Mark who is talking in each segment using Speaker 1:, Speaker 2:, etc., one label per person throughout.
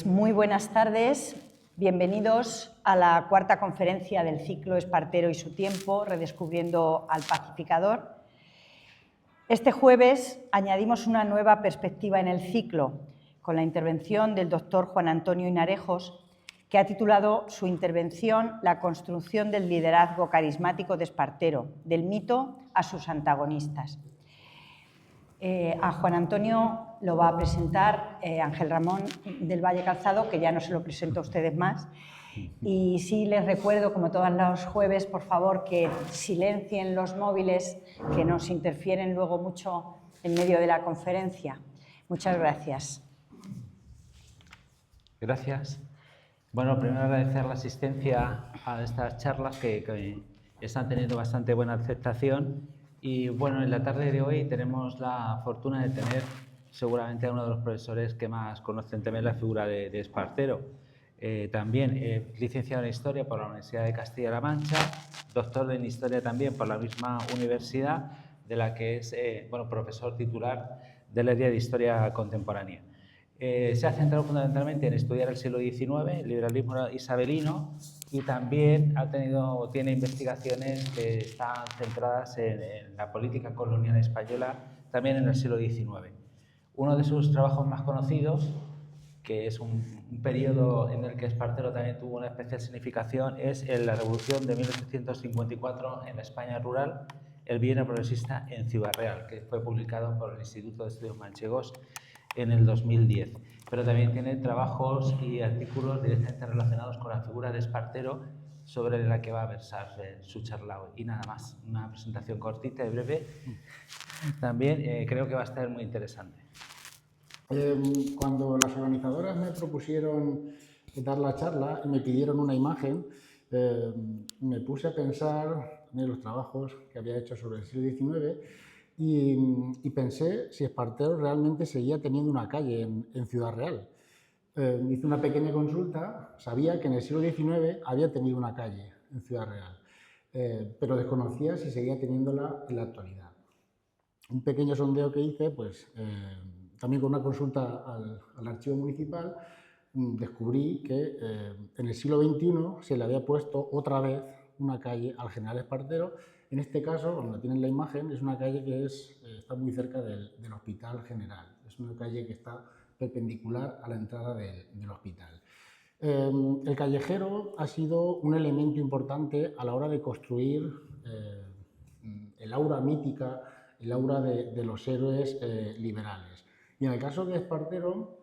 Speaker 1: Pues muy buenas tardes, bienvenidos a la cuarta conferencia del ciclo Espartero y su tiempo, redescubriendo al pacificador. Este jueves añadimos una nueva perspectiva en el ciclo, con la intervención del doctor Juan Antonio Hinarejos, que ha titulado su intervención La construcción del liderazgo carismático de Espartero, del mito a sus antagonistas. A Juan Antonio lo va a presentar Ángel Ramón del Valle Calzado, que ya no se lo presento a ustedes más. Y sí les recuerdo, como todos los jueves, por favor, que silencien los móviles, que nos interfieren luego mucho en medio de la conferencia. Muchas gracias.
Speaker 2: Gracias. Bueno, primero agradecer la asistencia a estas charlas que están teniendo bastante buena aceptación. Y bueno, en la tarde de hoy tenemos la fortuna de tener seguramente a uno de los profesores que más conocen también la figura de Espartero. También licenciado en Historia por la Universidad de Castilla-La Mancha, doctor en Historia también por la misma universidad, de la que es profesor titular del área de Historia Contemporánea. Se ha centrado fundamentalmente en estudiar el siglo XIX, el liberalismo isabelino, y también tiene investigaciones que están centradas en la política colonial española, también en el siglo XIX. Uno de sus trabajos más conocidos, que es un periodo en el que Espartero también tuvo una especial significación, es la Revolución de 1854 en la España rural, el bienio progresista en Ciudad Real, que fue publicado por el Instituto de Estudios Manchegos en el 2010, pero también tiene trabajos y artículos directamente relacionados con la figura de Espartero, sobre la que va a versar su charla hoy. Y nada más, una presentación cortita y breve. También creo que va a estar muy interesante.
Speaker 3: Cuando las organizadoras me propusieron dar la charla y me pidieron una imagen, me puse a pensar en los trabajos que había hecho sobre el siglo XIX y pensé si Espartero realmente seguía teniendo una calle en Ciudad Real. Hice una pequeña consulta, sabía que en el siglo XIX había tenido una calle en Ciudad Real, pero desconocía si seguía teniéndola en la actualidad. Un pequeño sondeo que hice, también con una consulta al archivo municipal, descubrí que en el siglo XXI se le había puesto otra vez una calle al General Espartero. En este caso, como tienen la imagen, es una calle que está muy cerca del Hospital General. Es una calle que está perpendicular a la entrada del hospital. El callejero ha sido un elemento importante a la hora de construir el aura mítica, el aura de los héroes liberales. Y en el caso de Espartero,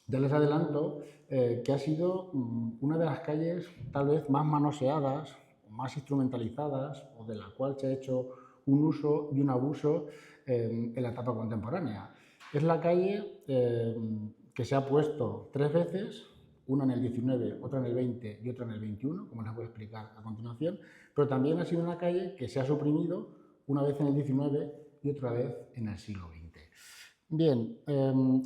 Speaker 3: ya les adelanto que ha sido una de las calles tal vez más manoseadas, más instrumentalizadas, o de la cual se ha hecho un uso y un abuso en la etapa contemporánea. Es la calle que se ha puesto 3 veces, una en el 19, otra en el 20 y otra en el 21, como les voy a explicar a continuación, pero también ha sido una calle que se ha suprimido una vez en el 19 y otra vez en el siglo XX. Bien,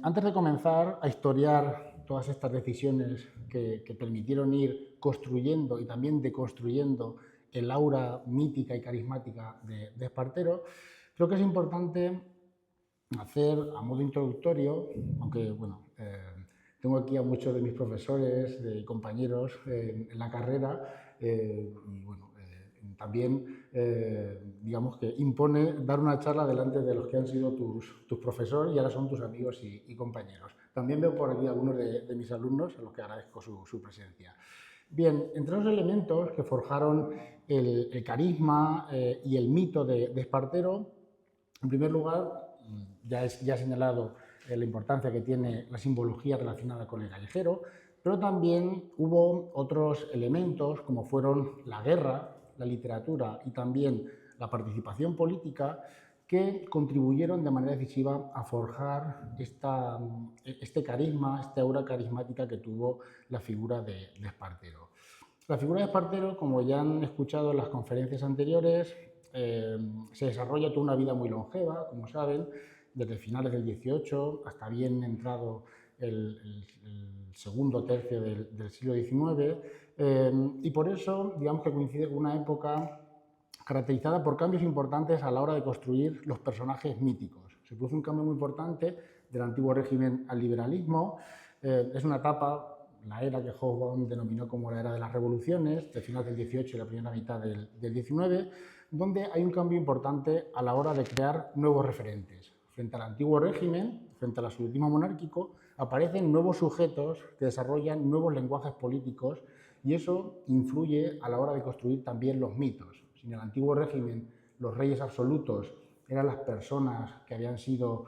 Speaker 3: antes de comenzar a historiar todas estas decisiones que permitieron ir construyendo y también deconstruyendo el aura mítica y carismática de Espartero, creo que es importante hacer a modo introductorio, aunque tengo aquí a muchos de mis profesores y compañeros en la carrera, también digamos que impone dar una charla delante de los que han sido tus profesores y ahora son tus amigos y compañeros. También veo por aquí algunos de mis alumnos, a los que agradezco su presencia. Bien, entre los elementos que forjaron el carisma y el mito de Espartero, en primer lugar, ya he señalado la importancia que tiene la simbología relacionada con el callejero, pero también hubo otros elementos como fueron la guerra, la literatura y también la participación política, que contribuyeron de manera decisiva a forjar este carisma, esta aura carismática que tuvo la figura de Espartero. La figura de Espartero, como ya han escuchado en las conferencias anteriores, se desarrolla toda una vida muy longeva, como saben, desde finales del XVIII hasta bien entrado el segundo tercio del siglo XIX, y por eso digamos que coincide con una época caracterizada por cambios importantes a la hora de construir los personajes míticos. Se produce un cambio muy importante del antiguo régimen al liberalismo, Es una etapa, la era que Hobsbawm denominó como la era de las revoluciones, de final del 18 y la primera mitad del 19, donde hay un cambio importante a la hora de crear nuevos referentes. Frente al antiguo régimen, frente al absolutismo monárquico, aparecen nuevos sujetos que desarrollan nuevos lenguajes políticos y eso influye a la hora de construir también los mitos. Si en el antiguo régimen los reyes absolutos eran las personas que habían sido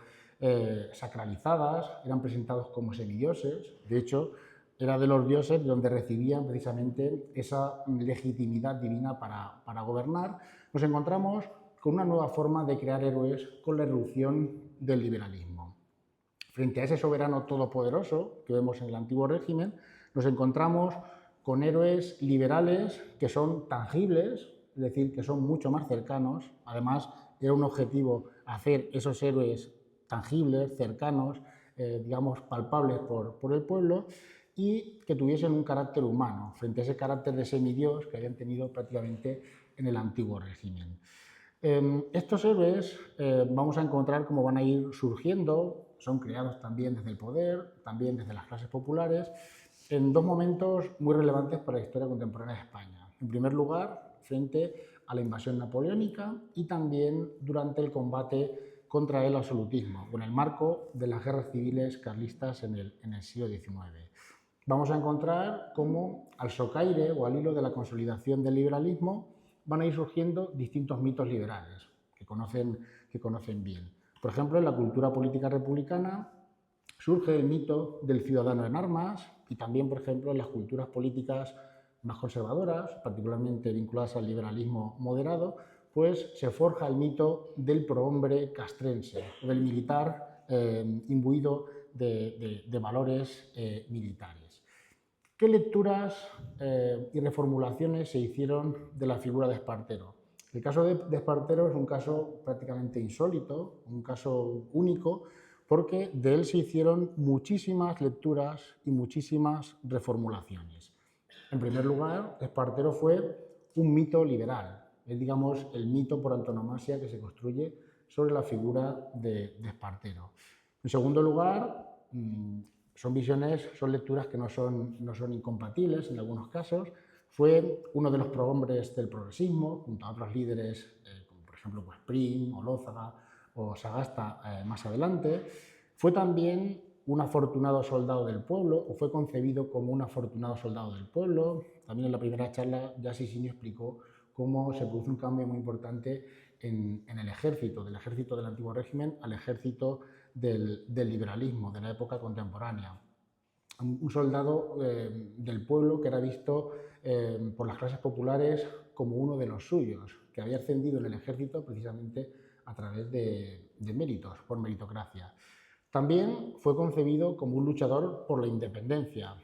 Speaker 3: sacralizadas, eran presentados como semidioses, de hecho, era de los dioses donde recibían precisamente esa legitimidad divina para gobernar. Nos encontramos con una nueva forma de crear héroes con la irrupción del liberalismo. Frente a ese soberano todopoderoso que vemos en el antiguo régimen, nos encontramos con héroes liberales que son tangibles, es decir, que son mucho más cercanos. Además, era un objetivo hacer esos héroes tangibles, cercanos, digamos, palpables por el pueblo, y que tuviesen un carácter humano, frente a ese carácter de semidios que habían tenido prácticamente en el antiguo régimen. Estos héroes vamos a encontrar cómo van a ir surgiendo, son creados también desde el poder, también desde las clases populares, en dos momentos muy relevantes para la historia contemporánea de España. En primer lugar, frente a la invasión napoleónica y también durante el combate contra el absolutismo, con el marco de las guerras civiles carlistas en el siglo XIX. Vamos a encontrar cómo al socaire o al hilo de la consolidación del liberalismo van a ir surgiendo distintos mitos liberales que conocen bien. Por ejemplo, en la cultura política republicana surge el mito del ciudadano en armas y también, por ejemplo, en las culturas políticas más conservadoras, particularmente vinculadas al liberalismo moderado, pues se forja el mito del prohombre castrense, del militar imbuido de valores militares. ¿Qué lecturas y reformulaciones se hicieron de la figura de Espartero? El caso de Espartero es un caso prácticamente insólito, un caso único, porque de él se hicieron muchísimas lecturas y muchísimas reformulaciones. En primer lugar, Espartero fue un mito liberal, es, digamos, el mito por antonomasia que se construye sobre la figura de Espartero. En segundo lugar, son lecturas que no son incompatibles en algunos casos. Fue uno de los prohombres del progresismo, junto a otros líderes, como por ejemplo pues, Prim, Olózaga o Sagasta más adelante. Fue también un afortunado soldado del pueblo, o fue concebido como un afortunado soldado del pueblo. También en la primera charla ya Sisiño explicó cómo se produjo un cambio muy importante en el ejército, del ejército del antiguo régimen al ejército del liberalismo, de la época contemporánea. Un soldado del pueblo que era visto por las clases populares como uno de los suyos, que había ascendido en el ejército precisamente a través de méritos, por meritocracia. También fue concebido como un luchador por la independencia.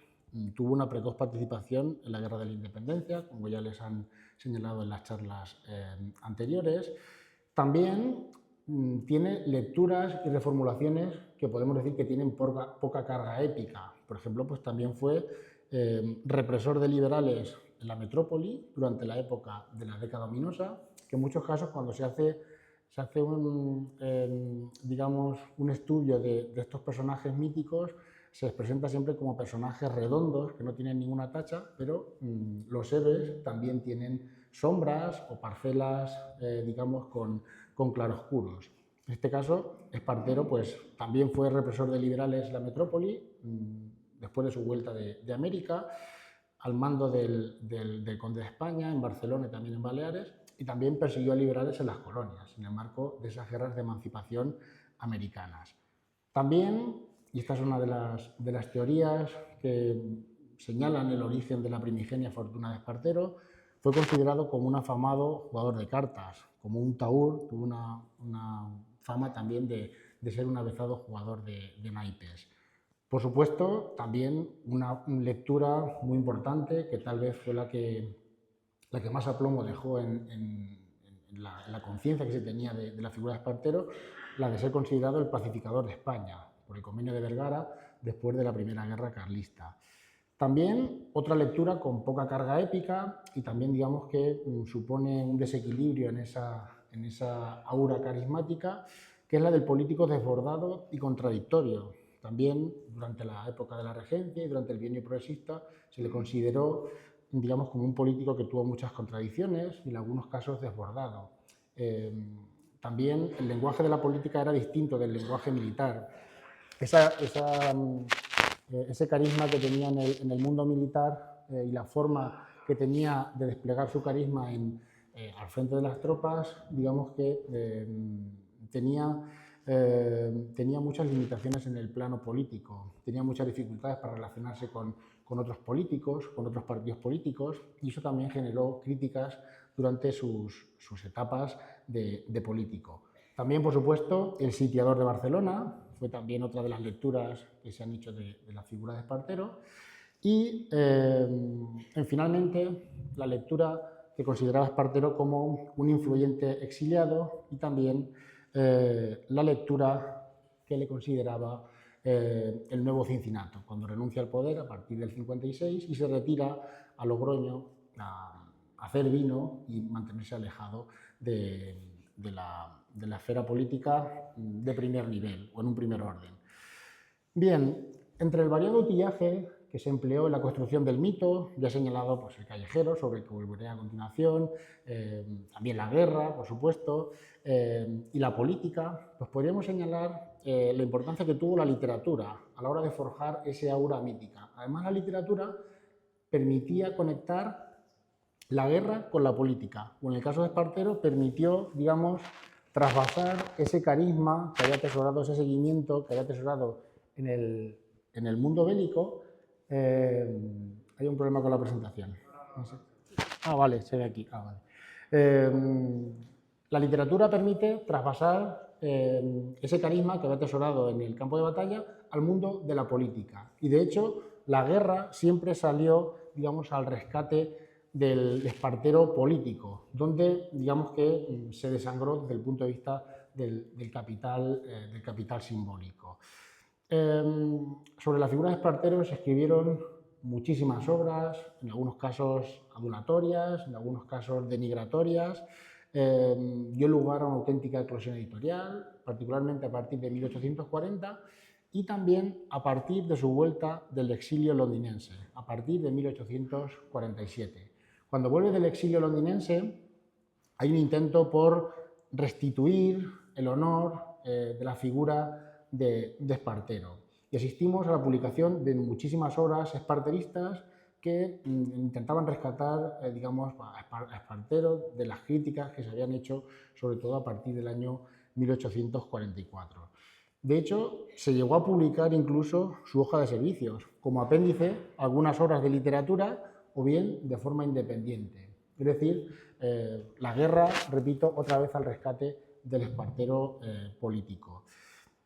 Speaker 3: Tuvo una precoz participación en la Guerra de la Independencia, como ya les han señalado en las charlas anteriores. También tiene lecturas y reformulaciones que podemos decir que tienen poca carga épica. Por ejemplo, pues también fue represor de liberales en la metrópoli durante la época de la década ominosa, que en muchos casos cuando se hace digamos, un estudio de estos personajes míticos, se les presenta siempre como personajes redondos que no tienen ninguna tacha, pero los héroes también tienen sombras o parcelas, digamos, con claroscuros. En este caso, Espartero pues, también fue represor de liberales en la metrópoli, después de su vuelta de América, al mando del conde de España, en Barcelona y también en Baleares, y también persiguió a liberales en las colonias, en el marco de esas guerras de emancipación americanas. También, y esta es una de las teorías que señalan el origen de la primigenia fortuna de Espartero, fue considerado como un afamado jugador de cartas, como un taur, tuvo una fama también de ser un avezado jugador de naipes. Por supuesto, también una lectura muy importante, que tal vez fue la que más aplomo dejó en la conciencia que se tenía de la figura de Espartero, la de ser considerado el pacificador de España, por el Convenio de Vergara, después de la Primera Guerra Carlista. También otra lectura con poca carga épica y también digamos que supone un desequilibrio en esa aura carismática, que es la del político desbordado y contradictorio, También durante la época de la regencia y durante el bienio progresista se le consideró, digamos, como un político que tuvo muchas contradicciones y en algunos casos desbordado. También el lenguaje de la política era distinto del lenguaje militar. Ese carisma que tenía en el mundo militar y la forma que tenía de desplegar su carisma al frente de las tropas, digamos que tenía muchas limitaciones en el plano político, tenía muchas dificultades para relacionarse con otros políticos, con otros partidos políticos, y eso también generó críticas durante sus etapas de político. También, por supuesto, El sitiador de Barcelona fue también otra de las lecturas que se han hecho de la figura de Espartero. Y, finalmente, la lectura que consideraba Espartero como un influyente exiliado y también la lectura que le consideraba el nuevo Cincinato, cuando renuncia al poder a partir del 56 y se retira a Logroño a hacer vino y mantenerse alejado de la esfera política de primer nivel o en un primer orden. Bien, entre el variado utillaje que se empleó en la construcción del mito, ya he señalado pues, el callejero, sobre el que volveré a continuación, también la guerra, por supuesto, y la política, pues podríamos señalar la importancia que tuvo la literatura a la hora de forjar ese aura mítica. Además, la literatura permitía conectar la guerra con la política, o en el caso de Espartero permitió, digamos, trasvasar ese carisma que había atesorado, ese seguimiento que había atesorado en el mundo bélico. Hay un problema con la presentación. No sé. Vale, se ve aquí. Vale. La literatura permite trasvasar ese carisma que había atesorado en el campo de batalla al mundo de la política. Y de hecho, la guerra siempre salió, digamos, al rescate del Espartero político, donde, digamos, que se desangró desde el punto de vista del capital simbólico. Sobre la figura de Espartero se escribieron muchísimas obras, en algunos casos adulatorias, en algunos casos denigratorias. Dio lugar a una auténtica eclosión editorial, particularmente a partir de 1840 y también a partir de su vuelta del exilio londinense, a partir de 1847. Cuando vuelve del exilio londinense hay un intento por restituir el honor de la figura de Espartero. Y asistimos a la publicación de muchísimas obras esparteristas que intentaban rescatar, digamos, a Espartero de las críticas que se habían hecho, sobre todo a partir del año 1844. De hecho, se llegó a publicar incluso su hoja de servicios, como apéndice a algunas obras de literatura o bien de forma independiente. Es decir, la guerra, repito, otra vez al rescate del Espartero político.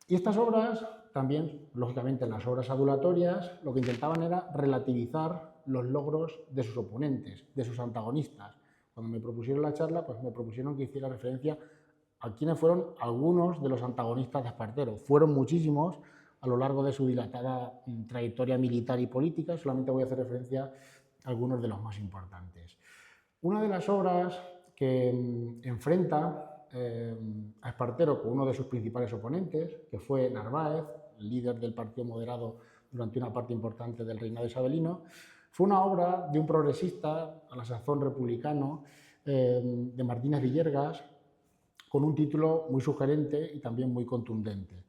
Speaker 3: Y estas obras, también, lógicamente, las obras adulatorias, lo que intentaban era relativizar los logros de sus oponentes, de sus antagonistas. Cuando me propusieron la charla, pues me propusieron que hiciera referencia a quiénes fueron algunos de los antagonistas de Espartero. Fueron muchísimos a lo largo de su dilatada trayectoria militar y política, solamente voy a hacer referencia a algunos de los más importantes. Una de las obras que enfrenta a Espartero con uno de sus principales oponentes, que fue Narváez, líder del Partido Moderado durante una parte importante del reinado isabelino, fue una obra de un progresista, a la sazón republicano, de Martínez Villерgas, con un título muy sugerente y también muy contundente.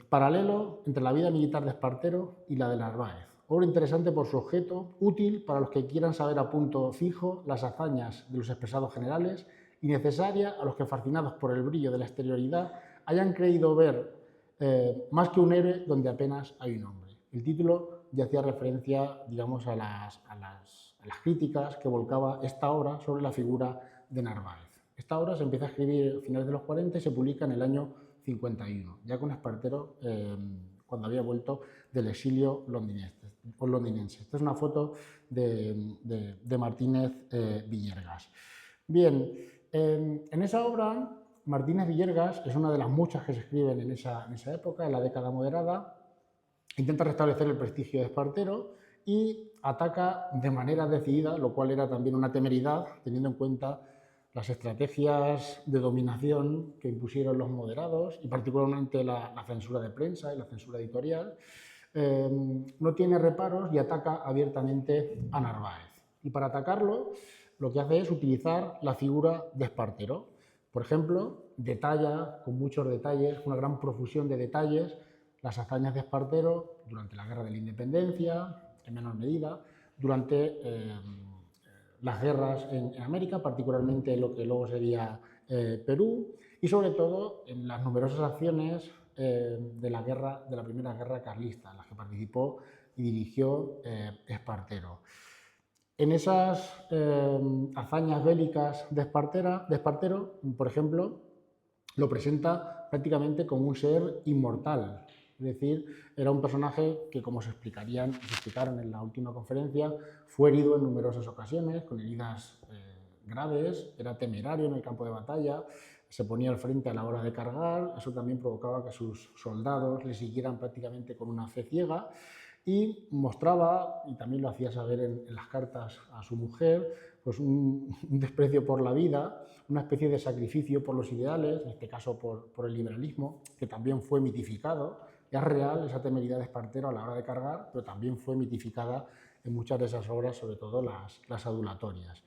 Speaker 3: Paralelo entre la vida militar de Espartero y la de Narváez. Obra interesante por su objeto, útil para los que quieran saber a punto fijo las hazañas de los expresados generales y necesaria a los que, fascinados por el brillo de la exterioridad, hayan creído ver más que un héroe donde apenas hay un hombre. El título ya hacía referencia, digamos, a las críticas que volcaba esta obra sobre la figura de Narváez. Esta obra se empieza a escribir a finales de los 40 y se publica en el año 51, ya con Espartero cuando había vuelto del exilio londinense. Esta es una foto de Martínez Villergas. Bien, en esa obra, Martínez Villergas es una de las muchas que se escriben en esa época, en la década moderada. Intenta restablecer el prestigio de Espartero y ataca de manera decidida, lo cual era también una temeridad, teniendo en cuenta las estrategias de dominación que impusieron los moderados y particularmente la censura de prensa y la censura editorial, no tiene reparos y ataca abiertamente a Narváez. Y para atacarlo, lo que hace es utilizar la figura de Espartero. Por ejemplo, detalla con muchos detalles, una gran profusión de detalles, las hazañas de Espartero durante la Guerra de la Independencia, en menor medida, durante las guerras en América, particularmente lo que luego sería Perú, y sobre todo en las numerosas acciones de la primera guerra carlista, en las que participó y dirigió Espartero. En esas hazañas bélicas de Espartero, por ejemplo, lo presenta prácticamente como un ser inmortal. Es decir, era un personaje que, como se explicaron en la última conferencia, fue herido en numerosas ocasiones, con heridas graves, era temerario en el campo de batalla, se ponía al frente a la hora de cargar, eso también provocaba que sus soldados le siguieran prácticamente con una fe ciega, y mostraba, y también lo hacía saber en las cartas a su mujer, pues un desprecio por la vida, una especie de sacrificio por los ideales, en este caso por el liberalismo, que también fue mitificado. Ya es real esa temeridad de Espartero a la hora de cargar, pero también fue mitificada en muchas de esas obras, sobre todo las adulatorias.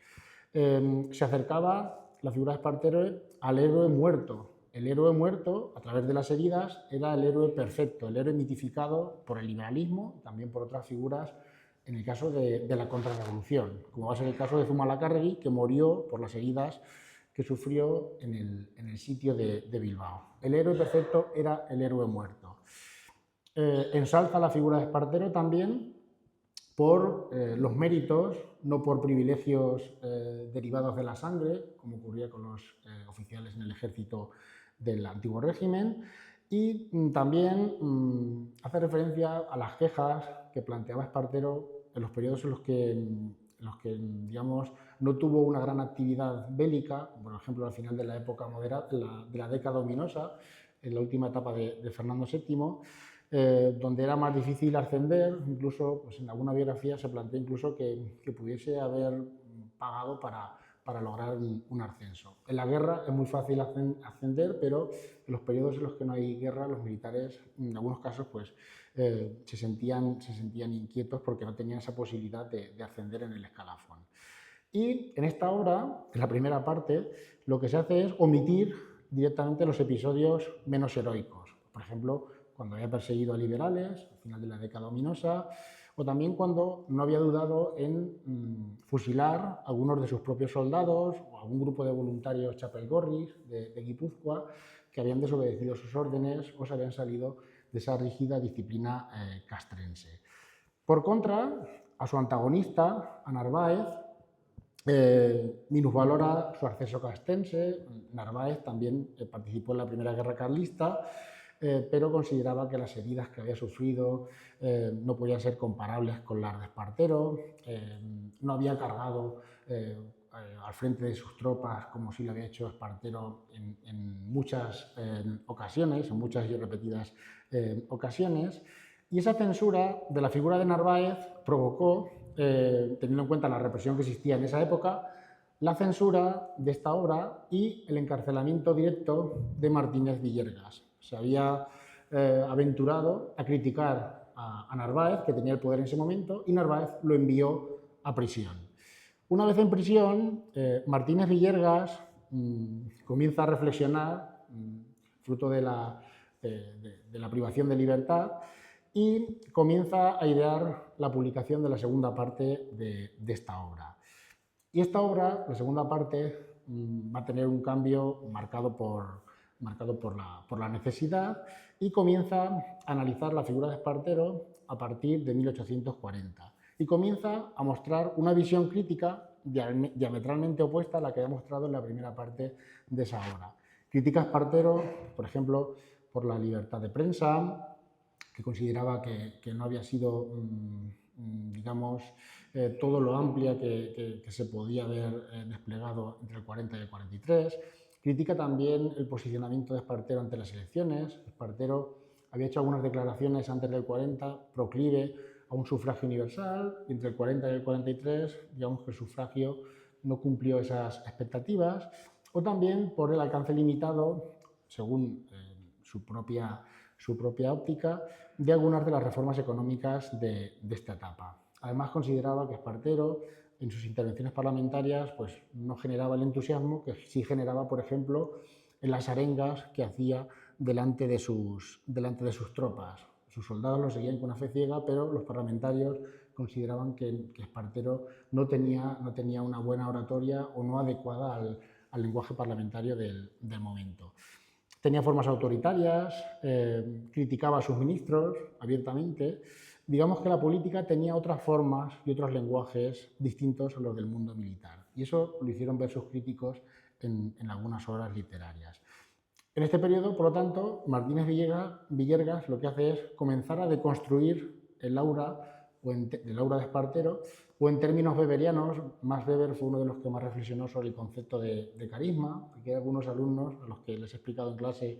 Speaker 3: Se acercaba la figura de Espartero al héroe muerto. El héroe muerto, a través de las heridas, era el héroe perfecto, el héroe mitificado por el liberalismo, también por otras figuras, en el caso de la contrarrevolución, como va a ser el caso de Zumalacárregui, que murió por las heridas que sufrió en el sitio de Bilbao. El héroe perfecto era el héroe muerto. Ensalza la figura de Espartero también por los méritos, no por privilegios derivados de la sangre, como ocurría con los oficiales en el ejército del antiguo régimen, y también hace referencia a las quejas que planteaba Espartero en los periodos en los que digamos, no tuvo una gran actividad bélica, por ejemplo, al final de la época moderada, de la década ominosa, en la última etapa de Fernando VII, donde era más difícil ascender. Incluso pues en alguna biografía se plantea incluso que pudiese haber pagado para lograr un ascenso. En la guerra es muy fácil ascender, pero en los periodos en los que no hay guerra, los militares, en algunos casos, pues, se sentían inquietos porque no tenían esa posibilidad de ascender en el escalafón. Y en esta obra, en la primera parte, lo que se hace es omitir directamente los episodios menos heroicos. Por ejemplo, cuando había perseguido a liberales, al final de la década ominosa, o también cuando no había dudado en fusilar a algunos de sus propios soldados o a un grupo de voluntarios chapelgorris de Guipúzcoa que habían desobedecido sus órdenes o se habían salido de esa rígida disciplina castrense. Por contra, a su antagonista, a Narváez, minusvalora su acceso castrense. Narváez también participó en la primera guerra carlista, pero consideraba que las heridas que había sufrido no podían ser comparables con las de Espartero, no había cargado al frente de sus tropas como sí lo había hecho Espartero en muchas ocasiones, en muchas y repetidas ocasiones, y esa censura de la figura de Narváez provocó, teniendo en cuenta la represión que existía en esa época, la censura de esta obra y el encarcelamiento directo de Martínez Villерgas. Se había aventurado a criticar a Narváez, que tenía el poder en ese momento, y Narváez lo envió a prisión. Una vez en prisión, Martínez Villерgas comienza a reflexionar, fruto de la privación de libertad, y comienza a idear la publicación de la segunda parte de esta obra. Y esta obra, la segunda parte, va a tener un cambio marcado por la necesidad, y comienza a analizar la figura de Espartero a partir de 1840. Y comienza a mostrar una visión crítica diametralmente opuesta a la que había mostrado en la primera parte de esa obra. Critica a Espartero, por ejemplo, por la libertad de prensa, que consideraba que no había sido, digamos, todo lo amplia que se podía haber desplegado entre el 40 y el 43. Critica también el posicionamiento de Espartero ante las elecciones. Espartero había hecho algunas declaraciones antes del 40 proclive a un sufragio universal, y entre el 40 y el 43, digamos que el sufragio no cumplió esas expectativas, o también por el alcance limitado, según su propia óptica, de algunas de las reformas económicas de esta etapa. Además, consideraba que Espartero, en sus intervenciones parlamentarias, pues, no generaba el entusiasmo que sí generaba, por ejemplo, en las arengas que hacía delante de sus tropas. Sus soldados lo seguían con una fe ciega, pero los parlamentarios consideraban que Espartero no tenía una buena oratoria o no adecuada al lenguaje parlamentario del momento. Tenía formas autoritarias, criticaba a sus ministros abiertamente. Digamos que la política tenía otras formas y otros lenguajes distintos a los del mundo militar. Y eso lo hicieron ver sus críticos en algunas obras literarias. En este periodo, por lo tanto, Martínez Villерgas lo que hace es comenzar a deconstruir el aura de Espartero, o en términos weberianos, Max Weber fue uno de los que más reflexionó sobre el concepto de carisma. Aquí hay algunos alumnos a los que les he explicado en clase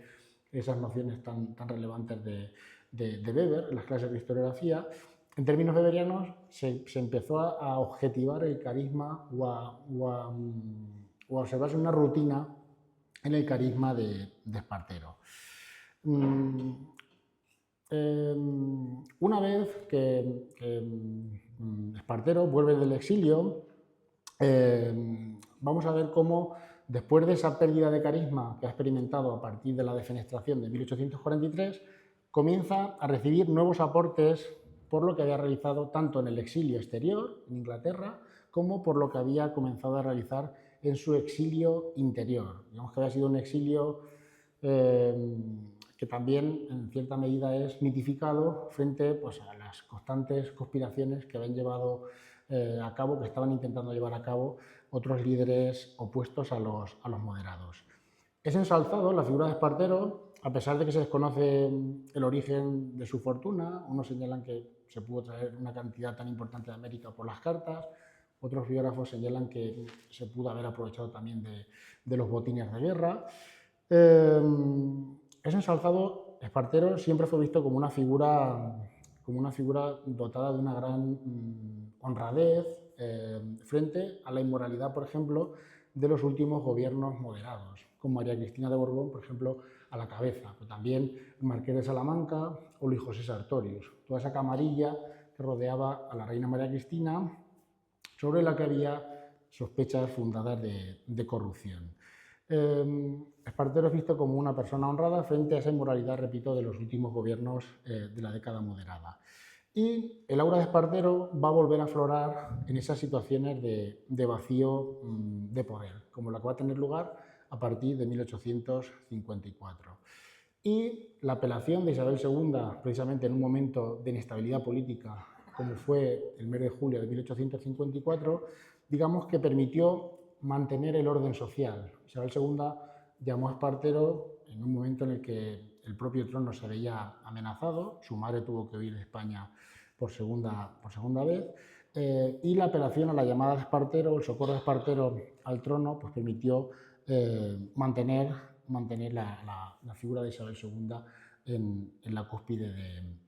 Speaker 3: esas nociones tan relevantes de Weber en las clases de historiografía. En términos weberianos se empezó a objetivar el carisma o a observarse una rutina en el carisma de Espartero. Una vez que Espartero vuelve del exilio, vamos a ver cómo, después de esa pérdida de carisma que ha experimentado a partir de la defenestración de 1843, comienza a recibir nuevos aportes por lo que había realizado tanto en el exilio exterior, en Inglaterra, como por lo que había comenzado a realizar en su exilio interior. Digamos que había sido un exilio que también en cierta medida es mitificado frente, pues, a las constantes conspiraciones que habían llevado a cabo, que estaban intentando llevar a cabo otros líderes opuestos a los moderados. Es ensalzado la figura de Espartero, a pesar de que se desconoce el origen de su fortuna. Unos señalan que se pudo traer una cantidad tan importante de América por las cartas, otros biógrafos señalan que se pudo haber aprovechado también de los botines de guerra. Es ensalzado. Espartero siempre fue visto como una figura dotada de una gran honradez frente a la inmoralidad, por ejemplo, de los últimos gobiernos moderados, con María Cristina de Borbón, por ejemplo, a la cabeza, pero también el Marqués de Salamanca o Luis José Sartorius, toda esa camarilla que rodeaba a la reina María Cristina, sobre la que había sospechas fundadas de corrupción. Espartero es visto como una persona honrada frente a esa inmoralidad, repito, de los últimos gobiernos de la década moderada. Y el aura de Espartero va a volver a aflorar en esas situaciones de vacío de poder, como la que va a tener lugar a partir de 1854. Y la apelación de Isabel II, precisamente en un momento de inestabilidad política, como fue el mes de julio de 1854, digamos que permitió mantener el orden social. Isabel II llamó a Espartero en un momento en el que el propio trono se veía amenazado, su madre tuvo que huir de España por segunda vez, y la apelación a la llamada de Espartero, el socorro de Espartero al trono, pues permitió mantener la figura de Isabel II en la cúspide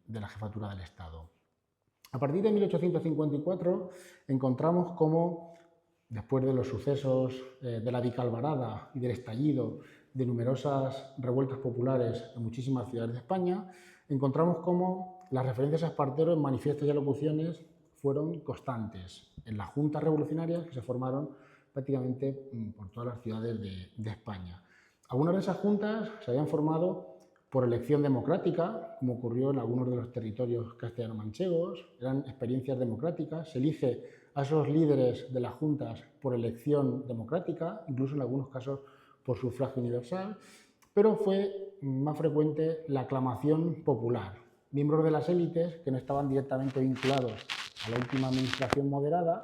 Speaker 3: de la jefatura del Estado. A partir de 1854 encontramos cómo, después de los sucesos de la Vicalvarada y del estallido de numerosas revueltas populares en muchísimas ciudades de España, encontramos cómo las referencias a Espartero en manifiestos y alocuciones fueron constantes en las juntas revolucionarias que se formaron prácticamente por todas las ciudades de España. Algunas de esas juntas se habían formado por elección democrática, como ocurrió en algunos de los territorios castellano-manchegos. Eran experiencias democráticas. Se elige a esos líderes de las juntas por elección democrática, incluso en algunos casos por sufragio universal, pero fue más frecuente la aclamación popular. Miembros de las élites que no estaban directamente vinculados a la última administración moderada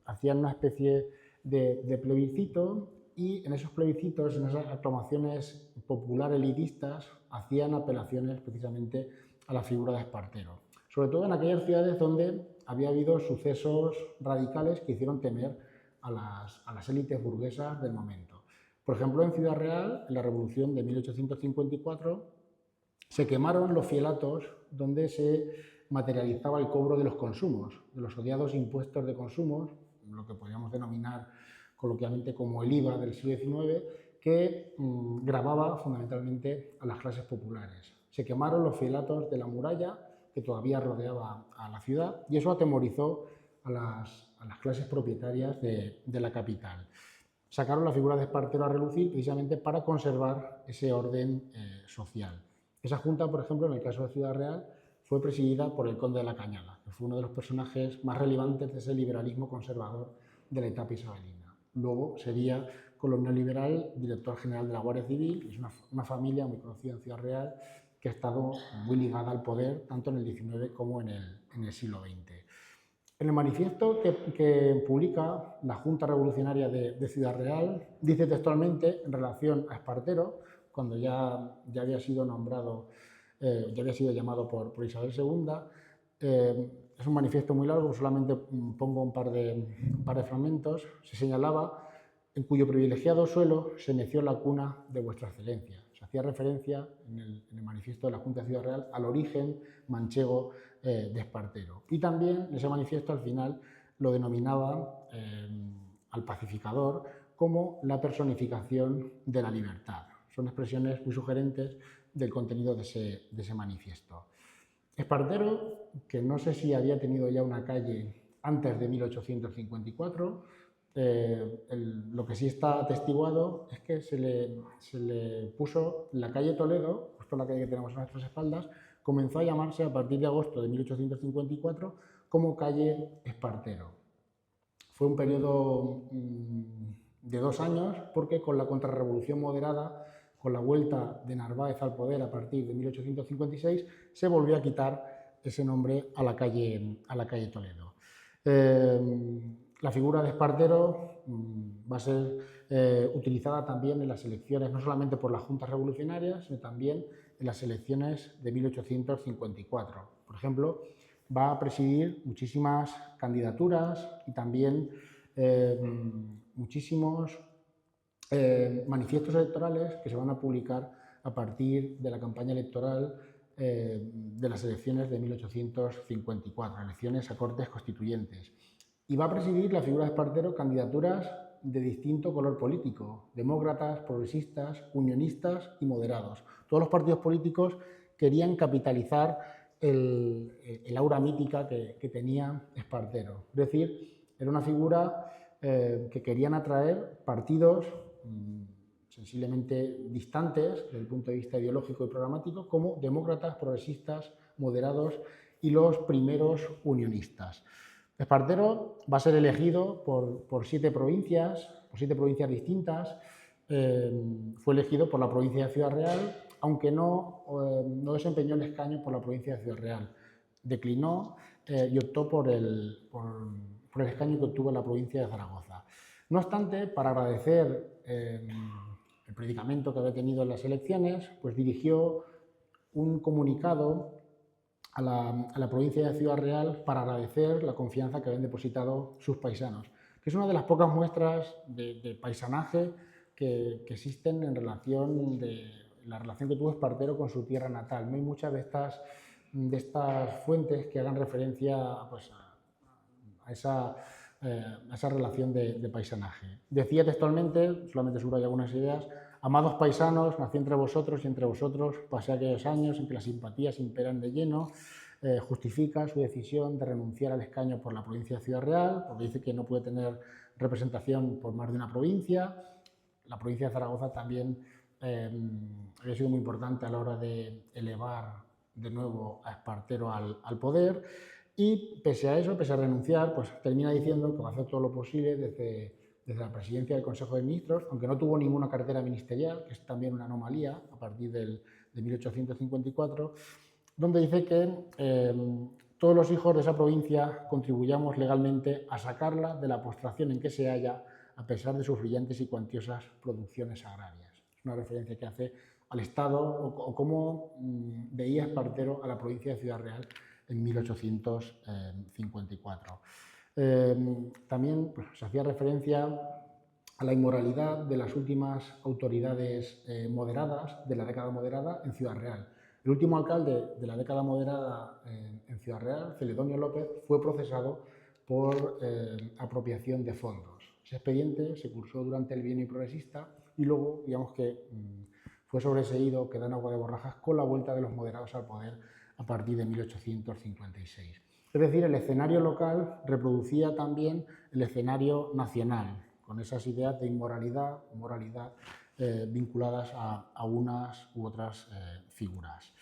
Speaker 3: hacían una especie de plebiscito, y en esos plebiscitos, en esas aclamaciones popular elitistas, hacían apelaciones precisamente a la figura de Espartero, sobre todo en aquellas ciudades donde había habido sucesos radicales que hicieron temer a las élites burguesas del momento. Por ejemplo, en Ciudad Real, en la Revolución de 1854, se quemaron los fielatos donde se materializaba el cobro de los consumos, de los odiados impuestos de consumos, lo que podríamos denominar coloquialmente como el IVA del siglo XIX, que gravaba fundamentalmente a las clases populares. Se quemaron los filatos de la muralla que todavía rodeaba a la ciudad y eso atemorizó a las clases propietarias de la capital. Sacaron la figura de Espartero a relucir precisamente para conservar ese orden social. Esa junta, por ejemplo, en el caso de Ciudad Real, fue presidida por el conde de la Cañada, que fue uno de los personajes más relevantes de ese liberalismo conservador de la etapa isabelina. Luego sería colonial liberal, director general de la Guardia Civil, es una familia muy conocida en Ciudad Real que ha estado muy ligada al poder tanto en el XIX como en el siglo XX. En el manifiesto que publica la Junta Revolucionaria de Ciudad Real, dice textualmente, en relación a Espartero, cuando ya había sido nombrado, ya había sido llamado por Isabel II, es un manifiesto muy largo, solamente pongo un par de fragmentos. Se señalaba: en cuyo privilegiado suelo se meció la cuna de vuestra excelencia. Se hacía referencia en el manifiesto de la Junta de Ciudad Real al origen manchego de Espartero. Y también ese manifiesto al final lo denominaba al pacificador como la personificación de la libertad. Son expresiones muy sugerentes del contenido de ese manifiesto. Espartero, que no sé si había tenido ya una calle antes de 1854, lo que sí está atestiguado es que se le puso la calle Toledo, justo la calle que tenemos a nuestras espaldas, comenzó a llamarse a partir de agosto de 1854 como calle Espartero. Fue un periodo de 2 años porque con la contrarrevolución moderada, con la vuelta de Narváez al poder a partir de 1856, se volvió a quitar ese nombre a la calle Toledo. La figura de Espartero va a ser utilizada también en las elecciones, no solamente por las juntas revolucionarias, sino también en las elecciones de 1854. Por ejemplo, va a presidir muchísimas candidaturas y también muchísimos manifiestos electorales que se van a publicar a partir de la campaña electoral de las elecciones de 1854, elecciones a Cortes Constituyentes. Y va a presidir la figura de Espartero candidaturas de distinto color político: demócratas, progresistas, unionistas y moderados. Todos los partidos políticos querían capitalizar el aura mítica que tenía Espartero. Es decir, era una figura que querían atraer partidos sensiblemente distantes desde el punto de vista ideológico y programático, como demócratas, progresistas, moderados y los primeros unionistas. Espartero va a ser elegido por 7 provincias distintas. Fue elegido por la provincia de Ciudad Real, aunque no desempeñó el escaño por la provincia de Ciudad Real. Declinó y optó por el escaño que obtuvo en la provincia de Zaragoza. No obstante, para agradecer el predicamento que había tenido en las elecciones, pues dirigió un comunicado a la provincia de Ciudad Real para agradecer la confianza que habían depositado sus paisanos, que es una de las pocas muestras de paisanaje que existen en relación de la relación que tuvo Espartero con su tierra natal. No hay muchas de estas fuentes que hagan referencia pues, a esa relación de paisanaje. Decía textualmente, solamente subrayo algunas ideas: amados paisanos, nací entre vosotros y entre vosotros pasé aquellos años en que las simpatías imperan de lleno. Justifica su decisión de renunciar al escaño por la provincia de Ciudad Real, porque dice que no puede tener representación por más de una provincia. La provincia de Zaragoza también había sido muy importante a la hora de elevar de nuevo a Espartero al poder. Y pese a eso, pese a renunciar, pues termina diciendo que va a hacer todo lo posible desde la presidencia del Consejo de Ministros, aunque no tuvo ninguna cartera ministerial, que es también una anomalía a partir de 1854, donde dice que todos los hijos de esa provincia contribuyamos legalmente a sacarla de la postración en que se halla, a pesar de sus brillantes y cuantiosas producciones agrarias. Es una referencia que hace al Estado o cómo veía Espartero a la provincia de Ciudad Real en 1854. También pues, se hacía referencia a la inmoralidad de las últimas autoridades moderadas de la década moderada en Ciudad Real. El último alcalde de la década moderada en Ciudad Real, Celedonio López, fue procesado por apropiación de fondos. Ese expediente se cursó durante el bienio progresista y luego, digamos que fue sobreseído, quedó en agua de borrajas con la vuelta de los moderados al poder a partir de 1856. Es decir, el escenario local reproducía también el escenario nacional, con esas ideas de inmoralidad o moralidad vinculadas a unas u otras figuras.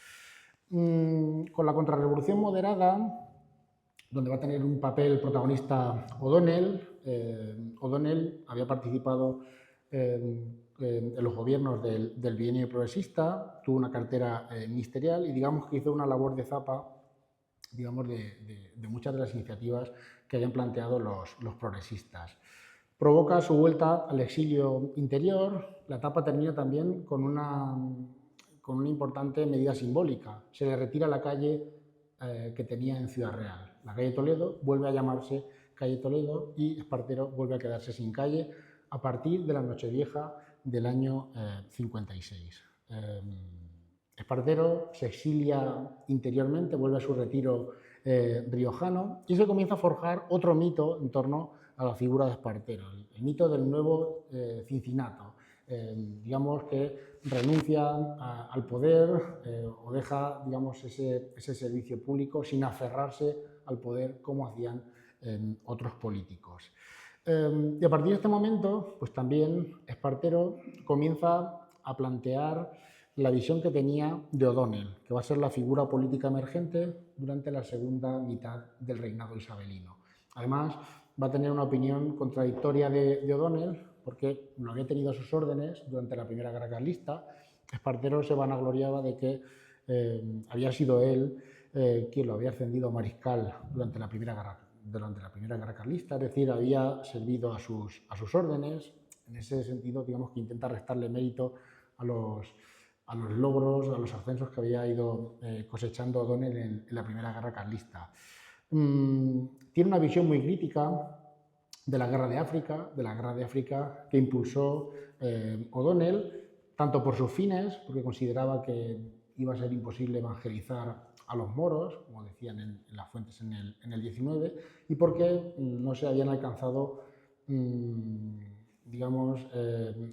Speaker 3: Con la contrarrevolución moderada, donde va a tener un papel protagonista O'Donnell, O'Donnell había participado en los gobiernos del bienio progresista, tuvo una cartera ministerial y digamos que hizo una labor de zapa, digamos, de muchas de las iniciativas que habían planteado los progresistas. Provoca su vuelta al exilio interior. La etapa termina también con una importante medida simbólica. Se le retira la calle que tenía en Ciudad Real. La calle Toledo vuelve a llamarse calle Toledo y Espartero vuelve a quedarse sin calle a partir de la Nochevieja del año 56. Espartero se exilia interiormente, vuelve a su retiro riojano y se comienza a forjar otro mito en torno a la figura de Espartero, el mito del nuevo Cincinato. Digamos que renuncia al poder o deja, digamos, ese servicio público sin aferrarse al poder como hacían otros políticos. Y a partir de este momento, pues también Espartero comienza a plantear la visión que tenía de O'Donnell, que va a ser la figura política emergente durante la segunda mitad del reinado isabelino. Además, va a tener una opinión contradictoria de O'Donnell, porque lo había tenido a sus órdenes durante la Primera Guerra Carlista. Espartero se vanagloriaba de que había sido él quien lo había ascendido a mariscal durante la Primera Guerra Carlista, es decir, había servido a sus órdenes. En ese sentido, digamos que intenta restarle mérito a los logros, a los ascensos que había ido cosechando O'Donnell en la Primera Guerra Carlista. Tiene una visión muy crítica de la guerra de África que impulsó O'Donnell, tanto por sus fines, porque consideraba que iba a ser imposible evangelizar a los moros, como decían en las fuentes en el 19, y porque no se habían alcanzado, digamos,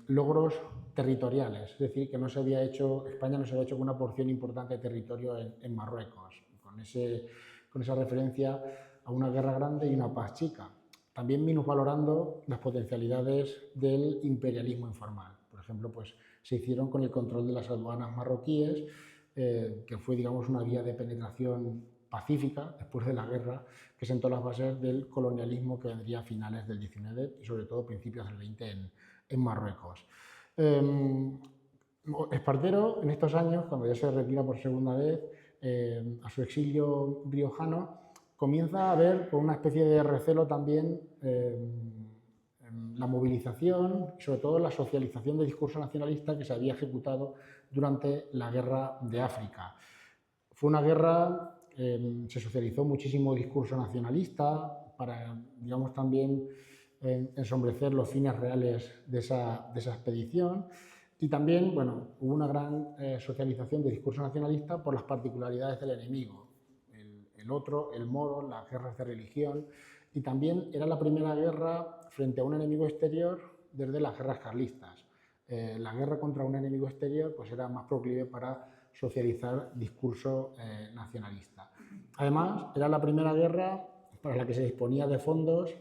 Speaker 3: logros territoriales, es decir, que España no se había hecho con una porción importante de territorio en Marruecos, con esa referencia a una guerra grande y una paz chica. También minusvalorando las potencialidades del imperialismo informal. Por ejemplo, pues se hicieron con el control de las aduanas marroquíes, que fue, digamos, una vía de penetración pacífica después de la guerra que sentó las bases del colonialismo que vendría a finales del 19 y sobre todo principios del 20 en Marruecos. Espartero, en estos años, cuando ya se retira por segunda vez a su exilio riojano, comienza a ver con una especie de recelo también la movilización y sobre todo la socialización del discurso nacionalista que se había ejecutado durante la guerra de África. Fue una guerra, se socializó muchísimo el discurso nacionalista para, digamos, también ensombrecer los fines reales de esa expedición. Y también, bueno, hubo una gran socialización del discurso nacionalista por las particularidades del enemigo. El otro, el moro, las guerras de religión, y también era la primera guerra frente a un enemigo exterior desde las guerras carlistas. La guerra contra un enemigo exterior pues era más proclive para socializar discurso nacionalista. Además, era la primera guerra para la que se disponía de fondos,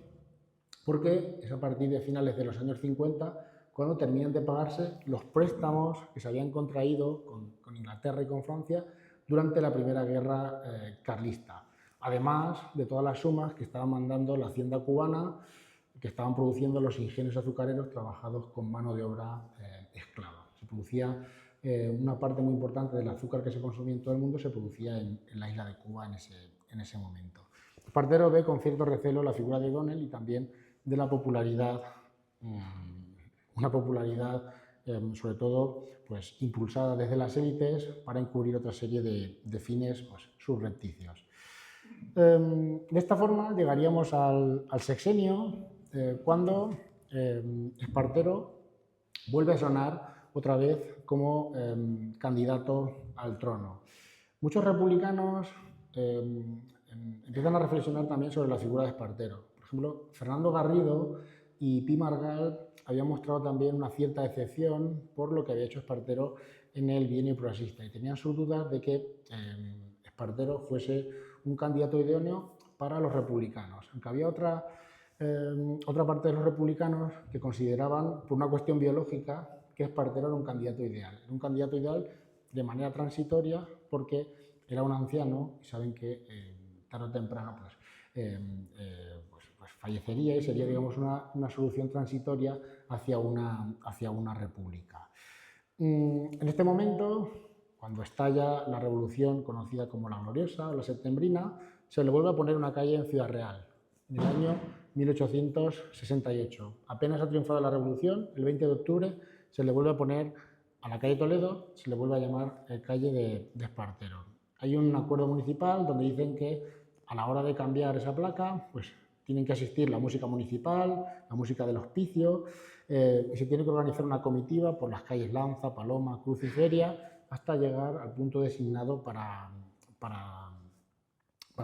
Speaker 3: porque es a partir de finales de los años 50 cuando terminan de pagarse los préstamos que se habían contraído con Inglaterra y con Francia durante la Primera Guerra Carlista, además de todas las sumas que estaba mandando la hacienda cubana, que estaban produciendo los ingenios azucareros trabajados con mano de obra esclava. Se producía una parte muy importante del azúcar que se consumía en todo el mundo, se producía en la isla de Cuba en ese momento. Espartero ve con cierto recelo la figura de O'Donnell y también de la popularidad, una popularidad sobre todo pues, impulsada desde las élites para encubrir otra serie de fines pues, subrepticios. De esta forma llegaríamos al sexenio cuando Espartero vuelve a sonar otra vez como candidato al trono. Muchos republicanos empiezan a reflexionar también sobre la figura de Espartero. Por ejemplo, Fernando Garrido y Pi Margall habían mostrado también una cierta decepción por lo que había hecho Espartero en el bienio progresista y tenían sus dudas de que Espartero fuese un candidato idóneo para los republicanos. Aunque había otra parte de los republicanos que consideraban, por una cuestión biológica, que Espartero era un candidato ideal. Era un candidato ideal de manera transitoria porque era un anciano y saben que tarde o temprano pues fallecería y sería, digamos, una solución transitoria hacia una república. En este momento, cuando estalla la revolución conocida como la Gloriosa o la Septembrina, se le vuelve a poner una calle en Ciudad Real, en el año 1868. Apenas ha triunfado la revolución, el 20 de octubre se le vuelve a poner a la calle Toledo, se le vuelve a llamar calle de Espartero. Hay un acuerdo municipal donde dicen que a la hora de cambiar esa placa, pues tienen que asistir la música municipal, la música del hospicio, y se tiene que organizar una comitiva por las calles Lanza, Paloma, Cruz y Feria, hasta llegar al punto designado para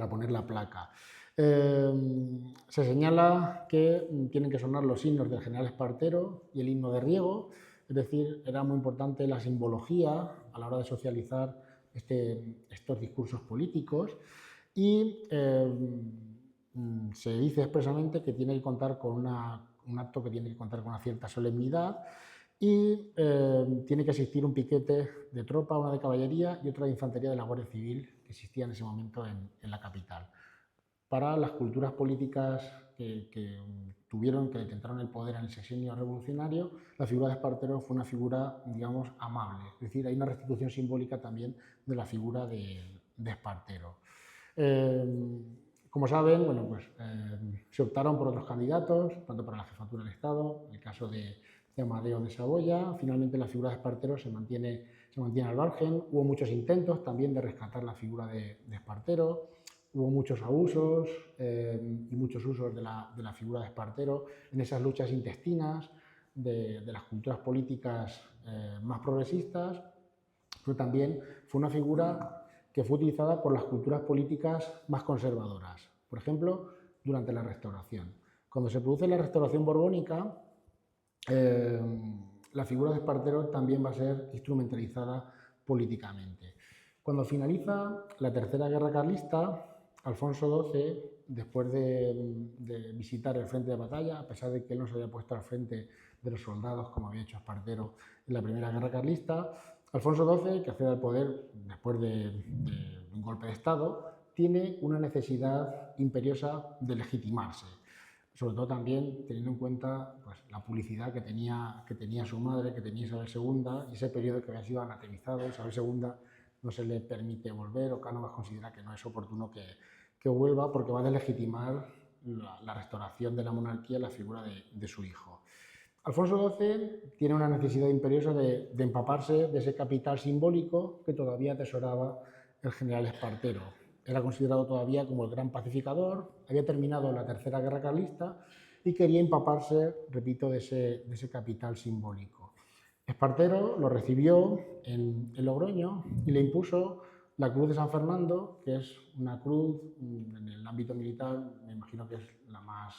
Speaker 3: poner la placa. Se señala que tienen que sonar los himnos del general Espartero y el himno de Riego, es decir, era muy importante la simbología a la hora de socializar estos discursos políticos y se dice expresamente que tiene que contar con un acto que tiene que contar con una cierta solemnidad y tiene que existir un piquete de tropa, una de caballería y otra de infantería de la Guardia Civil que existía en ese momento en la capital. Para las culturas políticas que detentaron el poder en el sexenio revolucionario, la figura de Espartero fue una figura, digamos, amable. Es decir, hay una restitución simbólica también de la figura de Espartero. Como saben, bueno, pues, se optaron por otros candidatos, tanto para la jefatura del Estado, en el caso de Amadeo de Saboya. Finalmente la figura de Espartero se mantiene al margen. Hubo muchos intentos también de rescatar la figura de Espartero. Hubo muchos abusos y muchos usos de la figura de Espartero en esas luchas intestinas de las culturas políticas más progresistas, pero también fue una figura que fue utilizada por las culturas políticas más conservadoras. Por ejemplo, durante la Restauración. Cuando se produce la Restauración borbónica, la figura de Espartero también va a ser instrumentalizada políticamente. Cuando finaliza la Tercera Guerra Carlista, Alfonso XII, después de visitar el frente de batalla, a pesar de que él no se había puesto al frente de los soldados como había hecho Espartero en la Primera Guerra Carlista, Alfonso XII, que accede al poder después de un golpe de Estado, tiene una necesidad imperiosa de legitimarse, sobre todo también teniendo en cuenta pues, la publicidad que tenía su madre, que tenía Isabel II, y ese periodo que había sido anatemizado. Isabel II no se le permite volver, o Cánovas considera que no es oportuno que vuelva porque va a deslegitimar la restauración de la monarquía en la figura de su hijo. Alfonso XII tiene una necesidad imperiosa de empaparse de ese capital simbólico que todavía atesoraba el general Espartero. Era considerado todavía como el gran pacificador, había terminado la Tercera Guerra Carlista y quería empaparse, repito, de ese capital simbólico. Espartero lo recibió en Logroño y le impuso la Cruz de San Fernando, que es una cruz en el ámbito militar, me imagino que es la más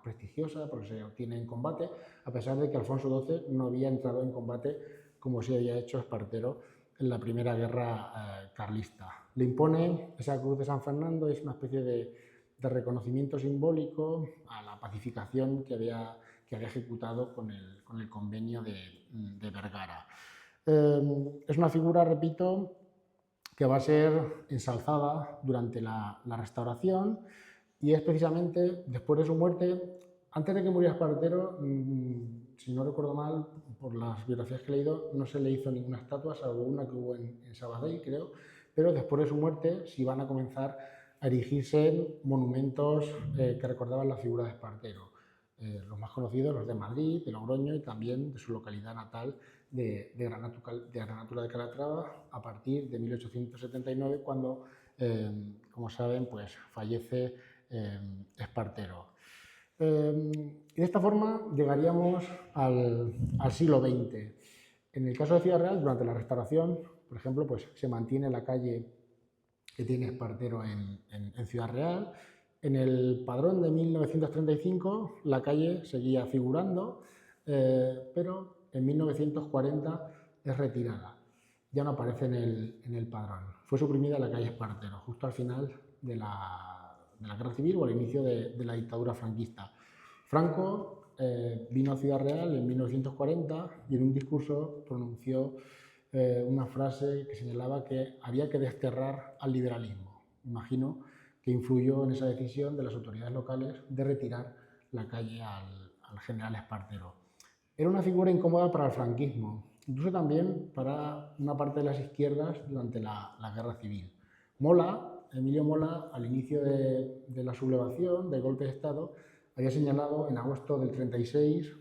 Speaker 3: prestigiosa porque se obtiene en combate, a pesar de que Alfonso XII no había entrado en combate como se había hecho Espartero en la Primera Guerra Carlista. Le impone esa Cruz de San Fernando, es una especie de reconocimiento simbólico a la pacificación que había ejecutado con el convenio de Vergara. Es una figura, repito, que va a ser ensalzada durante la Restauración y es precisamente después de su muerte, antes de que muriera Espartero, si no recuerdo mal, por las biografías que he leído, no se le hizo ninguna estatua, salvo una que hubo en Sabadell, creo, pero después de su muerte sí van a comenzar a erigirse monumentos que recordaban la figura de Espartero. Los más conocidos, los de Madrid, de Logroño y también de su localidad natal de Granátula de Calatrava, a partir de 1879, cuando, como saben, pues, fallece Espartero. Y de esta forma llegaríamos al siglo XX. En el caso de Ciudad Real, durante la Restauración, por ejemplo, pues, se mantiene la calle que tiene Espartero en Ciudad Real. En el padrón de 1935 la calle seguía figurando, pero en 1940 es retirada. Ya no aparece en el padrón. Fue suprimida la calle Espartero, justo al final de la Guerra Civil o al inicio de la dictadura franquista. Franco vino a Ciudad Real en 1940 y en un discurso pronunció una frase que señalaba que había que desterrar al liberalismo. Imagino que influyó en esa decisión de las autoridades locales de retirar la calle al general Espartero. Era una figura incómoda para el franquismo, incluso también para una parte de las izquierdas durante la Guerra Civil. Emilio Mola, al inicio de la sublevación, del golpe de Estado, había señalado en agosto del 36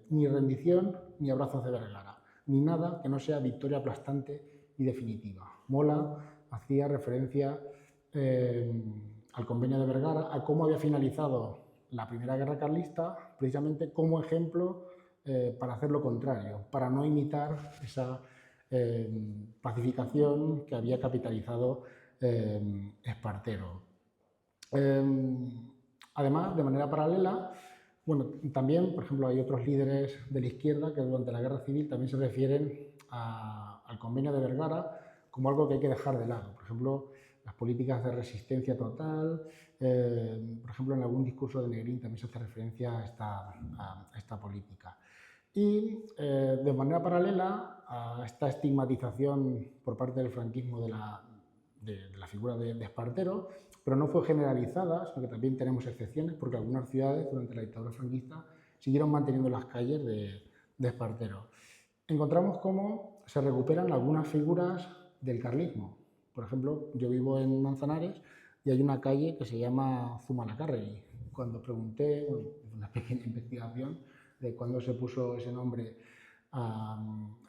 Speaker 3: ni rendición ni abrazos de Vergara, ni nada que no sea victoria aplastante y definitiva. Mola hacía referencia al convenio de Vergara, a cómo había finalizado la Primera Guerra Carlista, precisamente como ejemplo para hacer lo contrario, para no imitar esa pacificación que había capitalizado Espartero. Además, de manera paralela, bueno, también, por ejemplo, hay otros líderes de la izquierda que durante la Guerra Civil también se refieren al convenio de Vergara como algo que hay que dejar de lado. Por ejemplo, las políticas de resistencia total, por ejemplo, en algún discurso de Negrín también se hace referencia a esta política. Y de manera paralela a esta estigmatización por parte del franquismo de la figura de Espartero, pero no fue generalizada, sino que también tenemos excepciones, porque algunas ciudades durante la dictadura franquista siguieron manteniendo las calles de Espartero. Encontramos cómo se recuperan algunas figuras del carlismo. Por ejemplo, yo vivo en Manzanares y hay una calle que se llama Zumalacárregui. Cuando pregunté, una pequeña investigación de cuándo se puso ese nombre a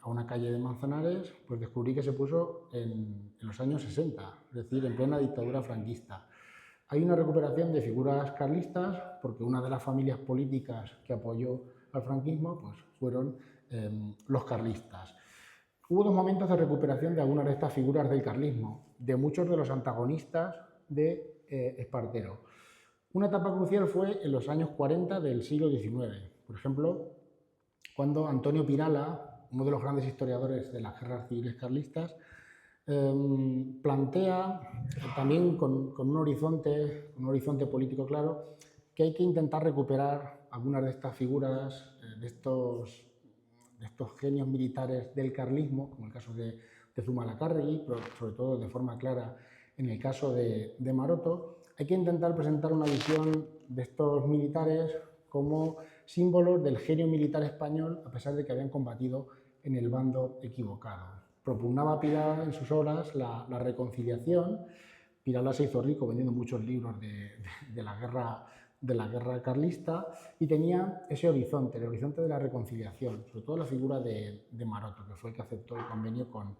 Speaker 3: una calle de Manzanares, pues descubrí que se puso en los años 60, es decir, en plena dictadura franquista. Hay una recuperación de figuras carlistas porque una de las familias políticas que apoyó al franquismo pues, fueron los carlistas. Hubo dos momentos de recuperación de algunas de estas figuras del carlismo, de muchos de los antagonistas de Espartero. Una etapa crucial fue en los años 40 del siglo XIX. Por ejemplo, cuando Antonio Pirala, uno de los grandes historiadores de las guerras civiles carlistas, plantea, también con un horizonte político claro, que hay que intentar recuperar algunas de estas figuras, de estos genios militares del carlismo, como el caso de Zumalacárregui, pero sobre todo de forma clara en el caso de Maroto. Hay que intentar presentar una visión de estos militares como símbolos del genio militar español, a pesar de que habían combatido en el bando equivocado. Propugnaba Pirala en sus obras la reconciliación. Pirala se hizo rico vendiendo muchos libros de la guerra carlista y tenía ese horizonte, el horizonte de la reconciliación, sobre todo la figura de Maroto, que fue el que aceptó el convenio con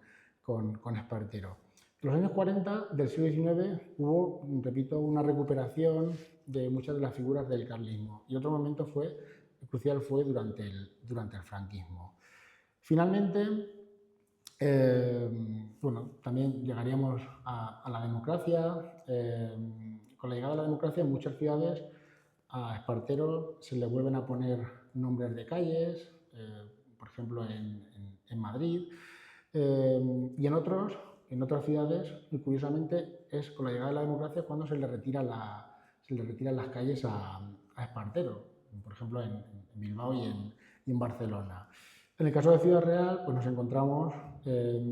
Speaker 3: Espartero. En los años 40 del siglo XIX hubo, repito, una recuperación de muchas de las figuras del carlismo y otro momento crucial fue durante el franquismo. Finalmente, también llegaríamos a la democracia. Con la llegada de la democracia en muchas ciudades a Espartero se le vuelven a poner nombres de calles, por ejemplo en Madrid, y en otras ciudades, y curiosamente es con la llegada de la democracia cuando se le retiran las calles a Espartero, por ejemplo en Bilbao y en Barcelona. En el caso de Ciudad Real, pues nos encontramos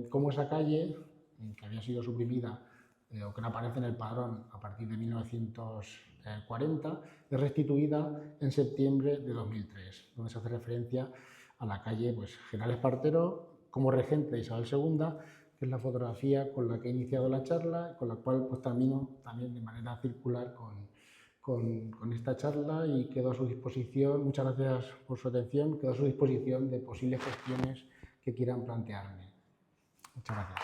Speaker 3: cómo esa calle, que había sido suprimida o que no aparece en el padrón a partir de 1940, es restituida en septiembre de 2003, donde se hace referencia a la calle pues, General Espartero como regente de Isabel II, que es la fotografía con la que he iniciado la charla, con la cual pues, termino también de manera circular con esta charla y quedo a su disposición. Muchas gracias por su atención, quedo a su disposición de posibles cuestiones que quieran plantearme. Muchas gracias.